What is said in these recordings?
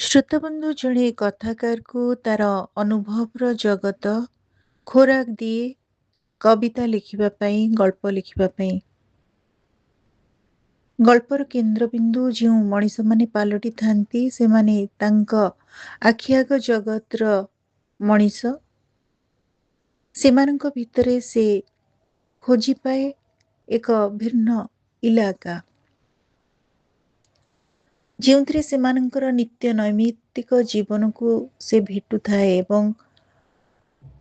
ଶ୍ରୋତାବନ୍ଧୁ ଜଣେ କଥାକାରକୁ ତାର ଅନୁଭବର ଜଗତ ଖୋରାକ ଦିଏ କବିତା ଲେଖିବା ପାଇଁ, ଗଳ୍ପ ଲେଖିବା ପାଇଁ। ଗଳ୍ପର କେନ୍ଦ୍ରବିନ୍ଦୁ ଯେଉଁ ମଣିଷମାନେ ପାଲଟିଥାନ୍ତି ସେମାନେ ତାଙ୍କ ଆଖିଆଗ ଜଗତର ମଣିଷ। ସେମାନଙ୍କ ଭିତରେ ସେ ଖୋଜିପାଏ ଏକ ଭିନ୍ନ ଇଲାକା, ଯେଉଁଥିରେ ସେମାନଙ୍କର ନିତ୍ୟ ନୈମିତ୍ତିକ ଜୀବନକୁ ସେ ଭେଟୁଥାଏ ଏବଂ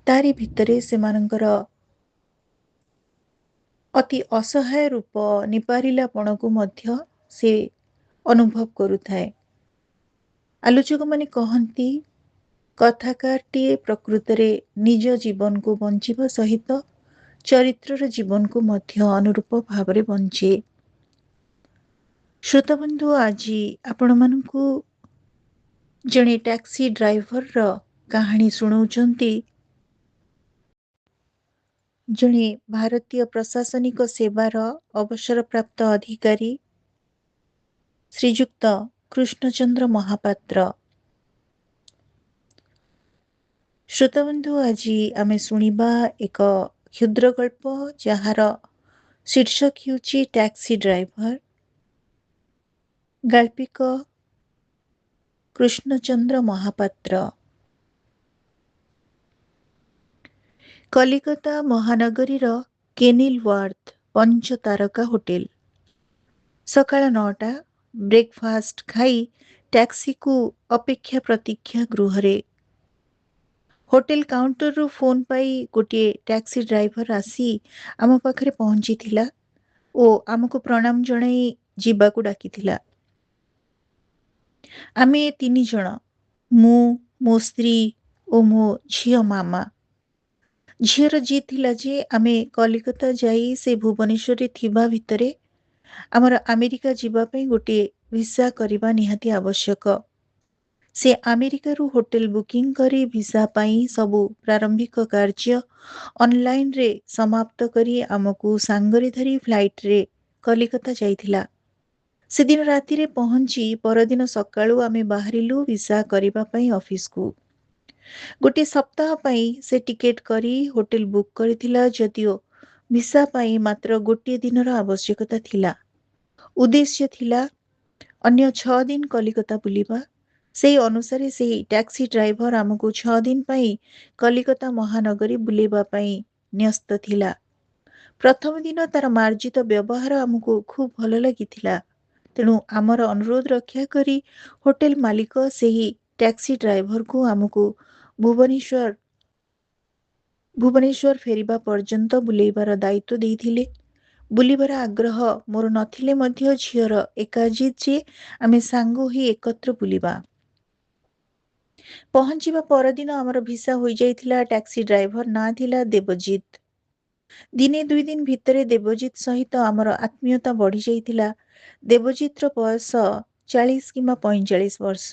ତାରି ଭିତରେ ସେମାନଙ୍କର ଅତି ଅସହାୟ ରୂପ ନିପାରିଲାପଣକୁ ମଧ୍ୟ ସେ ଅନୁଭବ କରୁଥାଏ। ଆଲୋଚକମାନେ କହନ୍ତି କଥାକାରଟିଏ ପ୍ରକୃତରେ ନିଜ ଜୀବନକୁ ବଞ୍ଚିବା ସହିତ ଚରିତ୍ରର ଜୀବନକୁ ମଧ୍ୟ ଅନୁରୂପ ଭାବରେ ବଞ୍ଚେ। ଶ୍ରୋତାବନ୍ଧୁ, ଆଜି ଆପଣମାନଙ୍କୁ ଜଣେ ଟ୍ୟାକ୍ସି ଡ୍ରାଇଭରର କାହାଣୀ ଶୁଣାଉଛନ୍ତି। ଜଣେ ଭାରତୀୟ ପ୍ରଶାସନିକ ସେବାର ଅବସରପ୍ରାପ୍ତ ଅଧିକାରୀ ଶ୍ରୀଯୁକ୍ତ କୃଷ୍ଣଚନ୍ଦ୍ର ମହାପାତ୍ର। ଶ୍ରୋତାବନ୍ଧୁ, ଆଜି ଆମେ ଶୁଣିବା ଏକ କ୍ଷୁଦ୍ର ଗଳ୍ପ ଯାହାର ଶୀର୍ଷକ ହେଉଛି ଟ୍ୟାକ୍ସି ଡ୍ରାଇଭର। ଗାଳ୍ପିକ କୃଷ୍ଣଚନ୍ଦ୍ର ମହାପାତ୍ର। କଲିକତା ମହାନଗରୀର କେନିଲୱାର୍ଥ ପଞ୍ଚତାରକା ହୋଟେଲ। ସକାଳ 9ଟା। ବ୍ରେକଫାଷ୍ଟ ଖାଇ ଟ୍ୟାକ୍ସିକୁ ଅପେକ୍ଷା ପ୍ରତୀକ୍ଷା ଗୃହରେ। ହୋଟେଲ କାଉଣ୍ଟରରୁ ଫୋନ୍ ପାଇ ଗୋଟିଏ ଟ୍ୟାକ୍ସି ଡ୍ରାଇଭର ଆସି ଆମ ପାଖରେ ପହଞ୍ଚିଥିଲା ଓ ଆମକୁ ପ୍ରଣାମ ଜଣାଇ ଯିବାକୁ ଡାକିଥିଲା। ଆମେ 3 ଜଣ, ମୁଁ, ମୋ ସ୍ତ୍ରୀ ଓ ମୋ ଝିଅ ମାମା। ଝିଅର ଜିଦ୍ ଥିଲା ଯେ ଆମେ କଲିକତା ଯାଇ ସେ ଭୁବନେଶ୍ୱରରେ ଥିବା ଭିତରେ ଆମର ଆମେରିକା ଯିବା ପାଇଁ ଗୋଟିଏ ଭିସା କରିବା ନିହାତି ଆବଶ୍ୟକ। ସେ ଆମେରିକାରୁ ହୋଟେଲ ବୁକିଂ କରି ଭିସା ପାଇଁ ସବୁ ପ୍ରାରମ୍ଭିକ କାର୍ଯ୍ୟ ଅନଲାଇନରେ ସମାପ୍ତ କରି ଆମକୁ ସାଙ୍ଗରେ ଧରି ଫ୍ଲାଇଟରେ କଲିକତା ଯାଇଥିଲା। ସେଦିନ ରାତିରେ ପହଞ୍ଚି ପରଦିନ ସକାଳୁ ଆମେ ବାହାରିଲୁ ଭିସା କରିବା ପାଇଁ ଅଫିସକୁ। ଗୋଟିଏ ସପ୍ତାହ ପାଇଁ ସେ ଟିକେଟ କରି ହୋଟେଲ ବୁକ୍ କରିଥିଲା, ଯଦିଓ ଭିସା ପାଇଁ ମାତ୍ର ଗୋଟିଏ ଦିନର ଆବଶ୍ୟକତା ଥିଲା। ଉଦ୍ଦେଶ୍ୟ ଥିଲା ଅନ୍ୟ 6 ଦିନ କଲିକତା ବୁଲିବା। ସେହି ଅନୁସାରେ ସେହି ଟ୍ୟାକ୍ସି ଡ୍ରାଇଭର ଆମକୁ 6 ଦିନ ପାଇଁ କଲିକତା ମହାନଗରୀ ବୁଲେଇବା ପାଇଁ ନ୍ୟସ୍ତ ଥିଲା। ପ୍ରଥମ ଦିନ ତାର ମାର୍ଜିତ ବ୍ୟବହାର ଆମକୁ ଖୁବ୍ ଭଲ ଲାଗିଥିଲା। ତେଣୁ ଆମର ଅନୁରୋଧ ରକ୍ଷା କରି ହୋଟେଲ ମାଲିକ ସେହି ଟ୍ୟାକ୍ସି ଡ୍ରାଇଭରକୁ ଆମକୁ ଭୁବନେଶ୍ୱର ଫେରିବା ପର୍ଯ୍ୟନ୍ତ ବୁଲେଇବାର ଦାୟିତ୍ୱ ଦେଇଥିଲେ। ବୁଲିବାର ଆଗ୍ରହ ମୋର ନଥିଲେ ମଧ୍ୟ ଝିଅର ଏକା ଜିଦ୍ ଯେ ଆମେ ସାଙ୍ଗ ହୋଇ ଏକତ୍ର ବୁଲିବା। ପହଞ୍ଚିବା ପରଦିନ ଆମର ଭିସା ହୋଇଯାଇଥିଲା। ଟ୍ୟାକ୍ସି ଡ୍ରାଇଭର ନାଁ ଥିଲା ଦେବଜିତ୍। ଦିନେ 2 ଦିନ ଭିତରେ ଦେବଜିତ୍ ସହିତ ଆମର ଆତ୍ମୀୟତା ବଢ଼ିଯାଇଥିଲା। ଦେବଜିତ୍ର ବୟସ 40 କିମ୍ବା 45 ବର୍ଷ।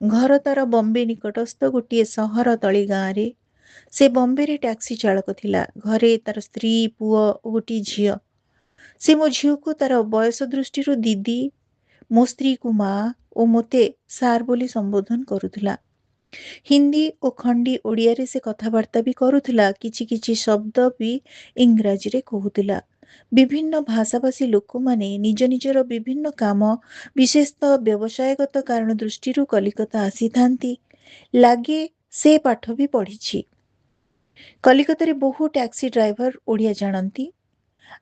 ଘର ତାର ବମ୍ବେ ନିକଟସ୍ଥ ଗୋଟିଏ ସହର ତଳି ଗାଁରେ। ସେ ବମ୍ବେରେ ଟ୍ୟାକ୍ସି ଚାଳକ ଥିଲା। ଘରେ ତାର ସ୍ତ୍ରୀ, ପୁଅ ଓ ଗୋଟିଏ ଝିଅ। ସେ ମୋ ଝିଅକୁ ତାର ବୟସ ଦୃଷ୍ଟିରୁ ଦିଦି, ମୋ ସ୍ତ୍ରୀକୁ ମା ଓ ମୋତେ ସାର୍ ବୋଲି ସମ୍ବୋଧନ କରୁଥିଲା। ହିନ୍ଦୀ ଓ ଖଣ୍ଡି ଓଡ଼ିଆରେ ସେ କଥାବାର୍ତ୍ତା ବି କରୁଥିଲା। କିଛି କିଛି ଶବ୍ଦ ବି ଇଂରାଜୀରେ କହୁଥିଲା। ବିଭିନ୍ନ ଭାଷାଭାଷୀ ଲୋକମାନେ ନିଜ ନିଜର ବିଭିନ୍ନ କାମ, ବିଶେଷତଃ ବ୍ୟବସାୟଗତ କାରଣ ଦୃଷ୍ଟିରୁ କଲିକତା ଆସିଥାନ୍ତି। ଲାଗେ ସେ ପାଠ ବି ପଢ଼ିଛି। କଲିକତାରେ ବହୁ ଟ୍ୟାକ୍ସି ଡ୍ରାଇଭର ଓଡ଼ିଆ ଜାଣନ୍ତି।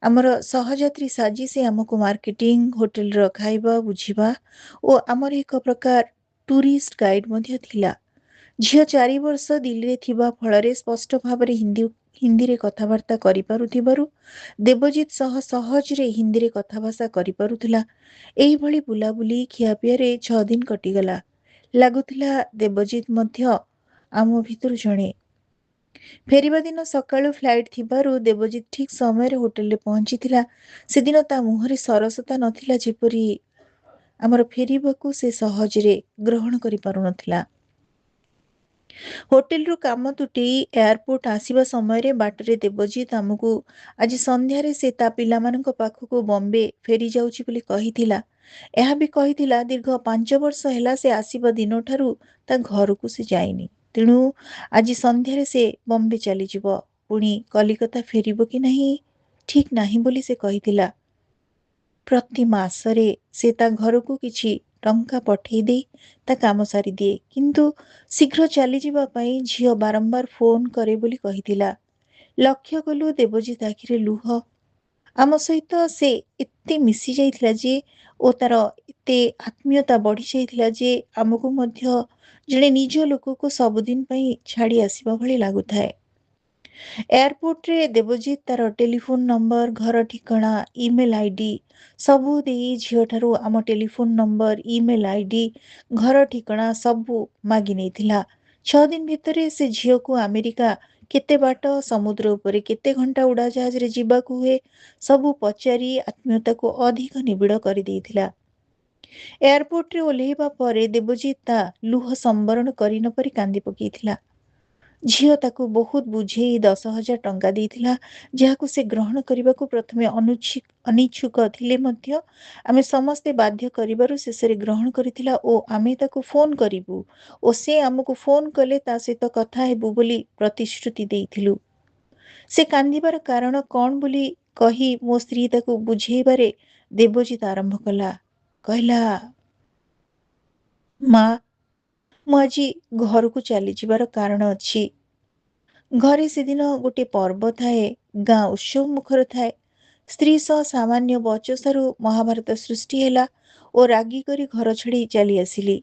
ଆମର ସହଯାତ୍ରୀ ସାଜି ସେ ଆମକୁ ମାର୍କେଟିଂ, ହୋଟେଲର ଖାଇବା ବୁଝିବା ଓ ଆମର ଏକ ପ୍ରକାର ଟୁରିଷ୍ଟ ଗାଇଡ୍ ମଧ୍ୟ ଥିଲା। ଝିଅ 4 ବର୍ଷ ଦିଲ୍ଲୀରେ ଥିବା ଫଳରେ ସ୍ପଷ୍ଟ ଭାବରେ ହିନ୍ଦୀରେ କଥାବାର୍ତ୍ତା କରିପାରୁଥିବାରୁ ଦେବଜିତ୍ ସହ ସହଜରେ ହିନ୍ଦୀରେ କଥାଭାଷା କରିପାରୁଥିଲା। ଏହିଭଳି ବୁଲାବୁଲି ଖିଆପିଆରେ 6 ଦିନ କଟିଗଲା। ଲାଗୁଥିଲା ଦେବଜିତ୍ ମଧ୍ୟ ଆମ ଭିତରୁ ଜଣେ। ଫେରିବା ଦିନ ସକାଳୁ ଫ୍ଲାଇଟ୍ ଥିବାରୁ ଦେବଜିତ୍ ଠିକ୍ ସମୟରେ ହୋଟେଲରେ ପହଞ୍ଚିଥିଲା। ସେଦିନ ତା ମୁହଁରେ ସରସତା ନଥିଲା, ଯେପରି ଆମର ଫେରିବାକୁ ସେ ସହଜରେ ଗ୍ରହଣ କରିପାରୁନଥିଲା। ହୋଟେଲରୁ କାମ ତୁଟେଇ ଏୟାରପୋର୍ଟ ଆସିବା ସମୟରେ ବାଟରେ ଦେବଜିତ୍ ଆମକୁ ଆଜି ସନ୍ଧ୍ୟାରେ ସେ ତା ପିଲାମାନଙ୍କ ପାଖକୁ ବମ୍ବେ ଫେରିଯାଉଛି ବୋଲି କହିଥିଲା। ଏହା ବି କହିଥିଲା ଦୀର୍ଘ 5 ବର୍ଷ ହେଲା ସେ ଆସିବା ଦିନଠାରୁ ତା ଘରକୁ ସେ ଯାଇନି। ତେଣୁ ଆଜି ସନ୍ଧ୍ୟାରେ ସେ ବମ୍ବେ ଚାଲିଯିବ। ପୁଣି କଲିକତା ଫେରିବ କି ନାହିଁ ଠିକ୍ ନାହିଁ ବୋଲି ସେ କହିଥିଲା। ପ୍ରତି ମାସରେ ସେ ତା ଘରକୁ କିଛି ଟଙ୍କା ପଠେଇ ଦେଇ ତା କାମ ସାରିଦିଏ, କିନ୍ତୁ ଶୀଘ୍ର ଚାଲିଯିବା ପାଇଁ ଝିଅ ବାରମ୍ବାର ଫୋନ କରେ ବୋଲି କହିଥିଲା। ଲକ୍ଷ୍ୟ କଲୁ ଦେବଜିତ୍ ଆଖିରେ ଲୁହ। ଆମ ସହିତ ସେ ଏତେ ମିଶି ଯାଇଥିଲା ଯେ ଓ ତାର ଏତେ ଆତ୍ମୀୟତା ବଢି ଯାଇଥିଲା ଯେ ଆମକୁ ମଧ୍ୟ ଜଣେ ନିଜ ଲୋକକୁ ସବୁଦିନ ପାଇଁ ଛାଡି ଆସିବା ଭଳି ଲାଗୁଥାଏ। ଏୟାରପୋର୍ଟରେ ଦେବଜିତ୍ ତାର ଟେଲିଫୋନ ନମ୍ବର, ଘର ଠିକଣା, ଇମେଲ ଆଇଡି ସବୁ ଦେଇ ଝିଅଠାରୁ ଆମ ଟେଲିଫୋନ ନମ୍ବର, ଇମେଲ ଆଇଡି, ଘର ଠିକଣା ସବୁ ମାଗି ନେଇଥିଲା। 6 ଦିନ ଭିତରେ ସେ ଝିଅକୁ ଆମେରିକା କେତେ ବାଟ, ସମୁଦ୍ର ଉପରେ କେତେ ଘଣ୍ଟା ଉଡାଜାହାଜରେ ଯିବାକୁ ହୁଏ ସବୁ ପଚାରି ଆତ୍ମୀୟତାକୁ ଅଧିକ ନିବିଡ଼ କରିଦେଇଥିଲା। ଏୟାରପୋର୍ଟରେ ଓହ୍ଲେଇବା ପରେ ଦେବଜିତ୍ ତା ଲୁହ ସମ୍ବରଣ କରି ନପାରି କାନ୍ଦି ପକେଇଥିଲା। ଝିଅ ତାକୁ ବହୁତ ବୁଝେଇ 10,000 ଟଙ୍କା ଦେଇଥିଲା, ଯାହାକୁ ସେ ଗ୍ରହଣ କରିବାକୁ ପ୍ରଥମେ ଅନିଚ୍ଛୁକ ଥିଲେ ମଧ୍ୟ ଆମେ ସମସ୍ତେ ବାଧ୍ୟ କରିବାରୁ ଶେଷରେ ଗ୍ରହଣ କରିଥିଲା ଓ ଆମେ ତାକୁ ଫୋନ କରିବୁ ଓ ସେ ଆମକୁ ଫୋନ କଲେ ତା ସହିତ କଥା ହେବୁ ବୋଲି ପ୍ରତିଶ୍ରୁତି ଦେଇଥିଲୁ। ସେ କାନ୍ଦିବାର କାରଣ କଣ ବୋଲି କହି ମୋ ସ୍ତ୍ରୀ ତାକୁ ବୁଝେଇବାରେ ଦେବଜିତ୍ ଆରମ୍ଭ କଲା। କହିଲା, ମା, ମୁଁ ଆଜି ଘରକୁ ଚାଲିଯିବାର କାରଣ ଅଛି। ଘରେ ସେଦିନ ଗୋଟେ ପର୍ବ ଥାଏ, ଗାଁ ଉତ୍ସବ ମୁଖର ଥାଏ। ସ୍ତ୍ରୀ ସହ ସାମାନ୍ୟ ବଚସାରୁ ମହାଭାରତ ସୃଷ୍ଟି ହେଲା ଓ ରାଗି କରି ଘର ଛାଡ଼ି ଚାଲି ଆସିଲି।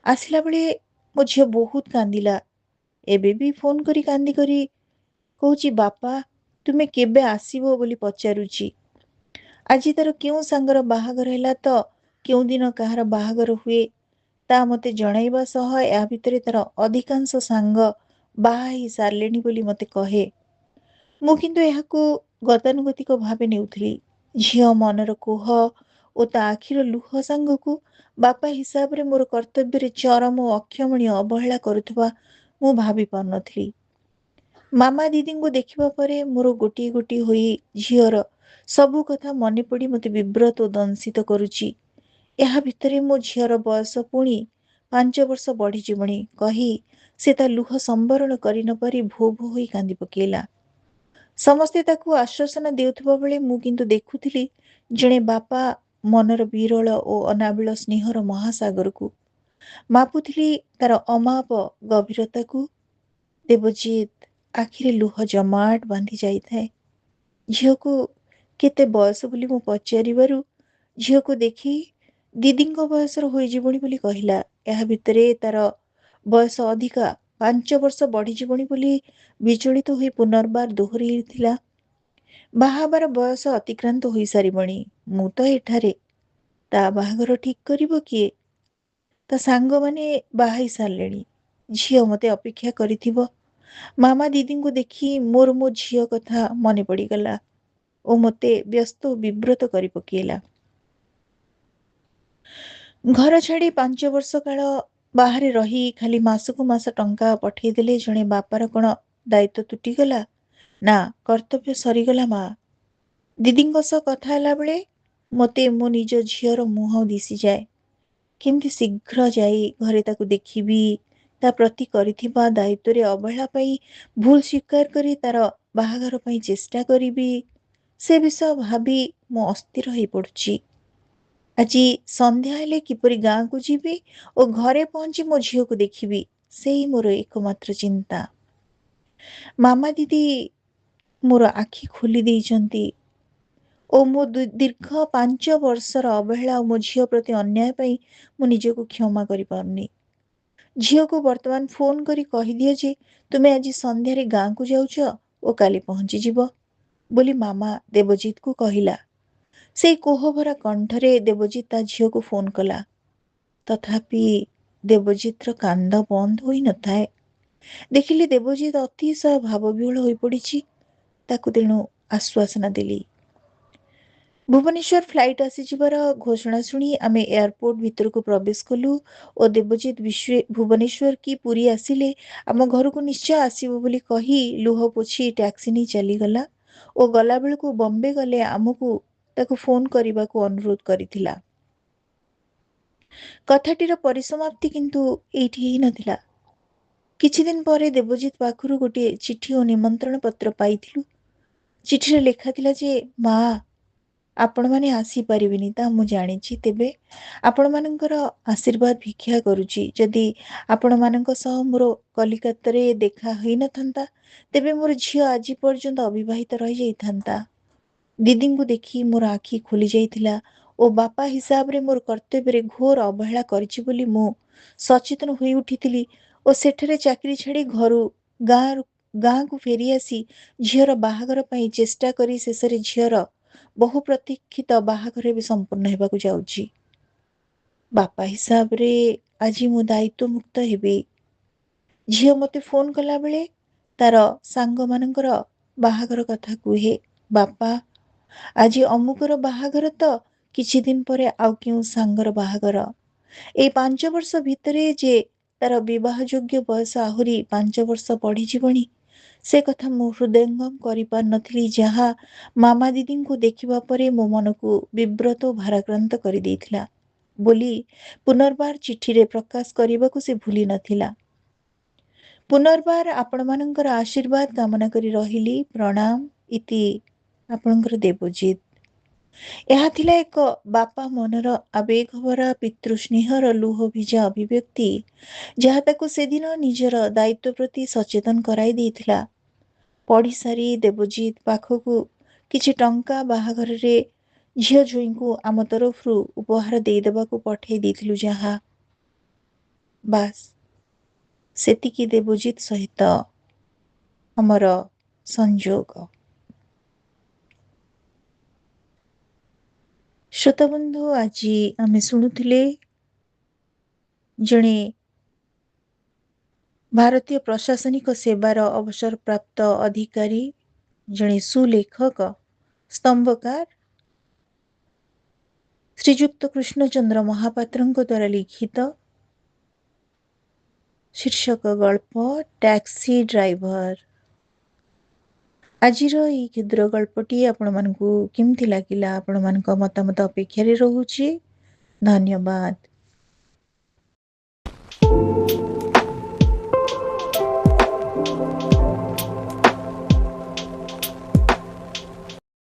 ଆସିଲା ବେଳେ ମୋ ଝିଅ ବହୁତ କାନ୍ଦିଲା। ଏବେ ବି ଫୋନ କରି କାନ୍ଦି କରି କହୁଛି, ବାପା ତୁମେ କେବେ ଆସିବ ବୋଲି ପଚାରୁଛି। ଆଜି ତାର କେଉଁ ସାଙ୍ଗର ବାହାଘର ହେଲା ତ କେଉଁ ଦିନ କାହାର ବାହାଘର ହୁଏ ତା ମୋତେ ଜଣାଇବା ସହ ଏହା ଭିତରେ ତାର ଅଧିକାଂଶ ସାଙ୍ଗ ବାହା ହେଇ ସାରିଲେଣି ବୋଲି ମୋତେ କହେ। ମୁଁ କିନ୍ତୁ ଏହାକୁ ଗତାନୁଗତିକ ଭାବେ ନେଉଥିଲି। ଝିଅ ମନର କୋହ ଓ ତା ଆଖିର ଲୁହ ସାଙ୍ଗକୁ ବାପା ହିସାବରେ ମୋର କର୍ତ୍ତବ୍ୟରେ ଚରମ ଓ ଅକ୍ଷମଣୀୟ ଅବହେଳା କରୁଥିବା ମୁଁ ଭାବି ପାରୁନଥିଲି। ମାମା ଦିଦିଙ୍କୁ ଦେଖିବା ପରେ ମୋର ଗୋଟିଏ ଗୋଟିଏ ହୋଇ ଝିଅର ସବୁ କଥା ମନେ ପଡ଼ି ମୋତେ ବିବ୍ରତ ଓ ଦଂଶିତ କରୁଛି। ଏହା ଭିତରେ ମୋ ଝିଅର ବୟସ ପୁଣି 5 ବର୍ଷ ବଢିଯିବଣି କହି ସେ ତା ଲୁହ ସମ୍ବରଣ କରି ନପାରି ଭୋ ଭୋ ହୋଇ କାନ୍ଦି ପକେଇଲା। ସମସ୍ତେ ତାକୁ ଆଶ୍ୱାସନା ଦେଉଥିବା ବେଳେ ମୁଁ କିନ୍ତୁ ଦେଖୁଥିଲି ଜଣେ ବାପା ମନର ବିରଳ ଓ ଅନାବିଳ ସ୍ନେହର ମହାସାଗରକୁ। ମାପୁଥିଲି ତାର ଅମାପ ଗଭୀରତାକୁ। ଦେବଜିତ୍ ଆଖିରେ ଲୁହ ଜମାଟ ବାନ୍ଧି ଯାଇଥାଏ। ଝିଅକୁ କେତେ ବୟସ ବୋଲି ମୁଁ ପଚାରିବାରୁ ଝିଅକୁ ଦେଖି ଦିଦିଙ୍କ ବୟସର ହୋଇଯିବଣି ବୋଲି କହିଲା। ଏହା ଭିତରେ ତାର ବୟସ ଅଧିକା 5 ବର୍ଷ ବଢିଯିବଣି ବୋଲି ବିଚଳିତ ହୋଇ ପୁନର୍ବାର ଦୋହରେଇଥିଲା, ବାହା ହେବାର ବୟସ ଅତିକ୍ରାନ୍ତ ହୋଇସାରିବଣି। ମୁଁ ତ ଏଠାରେ, ତା ବାହାଘର ଠିକ୍ କରିବ କିଏ? ତା ସାଙ୍ଗମାନେ ବାହା ହେଇ ସାରିଲେଣି। ଝିଅ ମୋତେ ଅପେକ୍ଷା କରିଥିବ। ମାମା ଦିଦିଙ୍କୁ ଦେଖି ମୋର ମୋ ଝିଅ କଥା ମନେ ପଡ଼ିଗଲା ଓ ମୋତେ ବ୍ୟସ୍ତ ଓ ବିବ୍ରତ କରି ପକେଇଲା। ଘର ଛାଡ଼ି 5 ବର୍ଷ କାଳ ବାହାରେ ରହି ଖାଲି ମାସକୁ ମାସ ଟଙ୍କା ପଠେଇଦେଲେ ଜଣେ ବାପାର କ'ଣ ଦାୟିତ୍ୱ ତୁଟିଗଲା? ନା, କର୍ତ୍ତବ୍ୟ ସରିଗଲା ମା। ଦିଦିଙ୍କ ସହ କଥା ହେଲା ବେଳେ ମୋତେ ମୋ ନିଜ ଝିଅର ମୁହଁ ଦିଶିଯାଏ। କେମିତି ଶୀଘ୍ର ଯାଇ ଘରେ ତାକୁ ଦେଖିବି, ତା ପ୍ରତି କରିଥିବା ଦାୟିତ୍ୱରେ ଅବହେଳା ପାଇଁ ଭୁଲ ସ୍ୱୀକାର କରି ତାର ବାହାଘର ପାଇଁ ଚେଷ୍ଟା କରିବି, ସେ ବିଷୟ ଭାବି ମୁଁ ଅସ୍ଥିର ହେଇ ପଡୁଛି। ଆଜି ସନ୍ଧ୍ୟା ହେଲେ କିପରି ଗାଁକୁ ଯିବି ଓ ଘରେ ପହଞ୍ଚି ମୋ ଝିଅକୁ ଦେଖିବି, ସେଇ ମୋର ଏକମାତ୍ର ଚିନ୍ତା। ମାମା ଦିଦି ମୋର ଆଖି ଖୋଲି ଦେଇଛନ୍ତି ଓ ମୋ ଦୀର୍ଘ 5 ବର୍ଷର ଅବହେଳା ଓ ମୋ ଝିଅ ପ୍ରତି ଅନ୍ୟାୟ ପାଇଁ ମୁଁ ନିଜକୁ କ୍ଷମା କରିପାରୁନି। ଝିଅକୁ ବର୍ତ୍ତମାନ ଫୋନ କରି କହିଦିଅ ଯେ ତୁମେ ଆଜି ସନ୍ଧ୍ୟାରେ ଗାଁକୁ ଯାଉଛ ଓ କାଲି ପହଞ୍ଚିଯିବ ବୋଲି ମାମା ଦେବଜିତକୁ କହିଲା। ସେଇ କୋହଭରା କଣ୍ଠରେ ଦେବଜିତ୍ ତା ଝିଅକୁ ଫୋନ କଲା। ତଥାପି ଦେବଜିତ୍ର କାନ୍ଦ ବନ୍ଦ ହୋଇ ନଥାଏ। ଦେଖିଲି ଦେବଜିତ୍ ଅତିଶୟ ଭାବବିହ୍ୱଳ ହୋଇପଡ଼ିଛି। ତାକୁ ତେଣୁ ଆଶ୍ୱାସନା ଦେଲି। ଭୁବନେଶ୍ୱର ଫ୍ଲାଇଟ୍ ଆସିଯିବାର ଘୋଷଣା ଶୁଣି ଆମେ ଏୟାରପୋର୍ଟ ଭିତରକୁ ପ୍ରବେଶ କଲୁ ଓ ଦେବଜିତ୍ ଭୁବନେଶ୍ୱର କି ପୁରୀ ଆସିଲେ ଆମ ଘରକୁ ନିଶ୍ଚୟ ଆସିବ ବୋଲି କହି ଲୁହ ପୋଛି ଟ୍ୟାକ୍ସି ନେଇ ଚାଲିଗଲା ଓ ଗଲାବେଳକୁ ବମ୍ବେ ଗଲେ ଆମକୁ ତାକୁ ଫୋନ୍ କରିବାକୁ ଅନୁରୋଧ କରିଥିଲା। କଥାଟିର ପରିସମାପ୍ତି କିନ୍ତୁ ଏଇଠି ହେଇନଥିଲା। କିଛି ଦିନ ପରେ ଦେବଜିତ୍ ପାଖରୁ ଗୋଟିଏ ଚିଠି ଓ ନିମନ୍ତ୍ରଣ ପତ୍ର ପାଇଥିଲୁ। ଚିଠିରେ ଲେଖାଥିଲା ଯେ, ମା, ଆପଣମାନେ ଆସିପାରିବେନି ତା ମୁଁ ଜାଣିଛି, ତେବେ ଆପଣମାନଙ୍କର ଆଶୀର୍ବାଦ ଭିକ୍ଷା କରୁଛି। ଯଦି ଆପଣମାନଙ୍କ ସହ ମୋର କଲିକତାରେ ଦେଖା ହୋଇନଥାନ୍ତା, ତେବେ ମୋର ଝିଅ ଆଜି ପର୍ଯ୍ୟନ୍ତ ଅବିବାହିତ ରହିଯାଇଥାନ୍ତା। ଦିଦିଙ୍କୁ ଦେଖି ମୋର ଆଖି ଖୋଲି ଯାଇଥିଲା ଓ ବାପା ହିସାବରେ ମୋର କର୍ତ୍ତବ୍ୟରେ ଘୋର ଅବହେଳା କରିଛି ବୋଲି ମୁଁ ସଚେତନ ହୋଇ ଉଠିଥିଲି ଓ ସେଠାରେ ଚାକିରି ଛାଡ଼ି ଗାଁକୁ ଫେରିଆସି ଝିଅର ବାହାଘର ପାଇଁ ଚେଷ୍ଟା କରି ଶେଷରେ ଝିଅର ବହୁ ପ୍ରତୀକ୍ଷିତ ବାହାଘର ଏବେ ସମ୍ପୂର୍ଣ୍ଣ ହେବାକୁ ଯାଉଛି। ବାପା ହିସାବରେ ଆଜି ମୁଁ ଦାୟିତ୍ୱମୁକ୍ତ ହେବି। ଝିଅ ମୋତେ ଫୋନ୍ କଲାବେଳେ ତାର ସାଙ୍ଗମାନଙ୍କର ବାହାଘର କଥା କୁହେ। ବାପା, ଆଜି ଅମୁକର ବାହାଘର ତ, କିଛି ଦିନ ପରେ ଆଉ କେଉଁ ସାଙ୍ଗର ବାହାଘର। ଏଇ 5 ବର୍ଷ ଭିତରେ ଯେ ତାର ବିବାହ ଯୋଗ୍ୟ ବୟସ ଆହୁରି 5 ବର୍ଷ ବଢ଼ିଯିବଣି, ସେ କଥା ମୁଁ ହୃଦୟଙ୍ଗମ କରିପାରିନଥିଲି, ଯାହା ମାମା ଦିଦିଙ୍କୁ ଦେଖିବା ପରେ ମୋ ମନକୁ ବିବ୍ରତ ଓ ଭାରାକ୍ରାନ୍ତ କରିଦେଇଥିଲା ବୋଲି ପୁନର୍ବାର ଚିଠିରେ ପ୍ରକାଶ କରିବାକୁ ସେ ଭୁଲି ନଥିଲା। ପୁନର୍ବାର ଆପଣମାନଙ୍କର ଆଶୀର୍ବାଦ କାମନା କରି ରହିଲି। ପ୍ରଣାମ, ଇତି ଆପଣଙ୍କର ଦେବଜିତ୍। ଏହା ଥିଲା ଏକ ବାପା ମନର ଆବେଗଭରା ପିତୃସ୍ନେହର ଲୁହଭିଜା ଅଭିବ୍ୟକ୍ତି, ଯାହା ତାକୁ ସେଦିନ ନିଜର ଦାୟିତ୍ୱ ପ୍ରତି ସଚେତନ କରାଇ ଦେଇଥିଲା। ପଢ଼ିସାରି ଦେବଜିତ୍ ପାଖକୁ କିଛି ଟଙ୍କା ବାହାଘରରେ ଝିଅ ଜ୍ୱାଇଁଙ୍କୁ ଆମ ତରଫରୁ ଉପହାର ଦେଇଦେବାକୁ ପଠାଇ ଦେଇଥିଲୁ, ଯାହା ବାସ୍ ସେତିକି ଦେବଜିତ୍ ସହିତ ଆମର ସଂଯୋଗ। ଶ୍ରୋତାବନ୍ଧୁ, ଆଜି ଆମେ ଶୁଣୁଥିଲେ ଜଣେ ଭାରତୀୟ ପ୍ରଶାସନିକ ସେବାର ଅବସରପ୍ରାପ୍ତ ଅଧିକାରୀ, ଜଣେ ସୁଲେଖକ, ସ୍ତମ୍ଭକାର, ଶ୍ରୀଯୁକ୍ତ କୃଷ୍ଣଚନ୍ଦ୍ର ମହାପାତ୍ରଙ୍କ ଦ୍ୱାରା ଲିଖିତ ଶୀର୍ଷକ ଗଳ୍ପ ଟ୍ୟାକ୍ସି ଡ୍ରାଇଭର। ଆଜିର ଏହି କ୍ଷୁଦ୍ର ଗଳ୍ପଟି ଆପଣମାନଙ୍କୁ କେମିତି ଲାଗିଲା? ଆପଣମାନଙ୍କ ମତାମତ ଅପେକ୍ଷାରେ ରହୁଛି। ଧନ୍ୟବାଦ।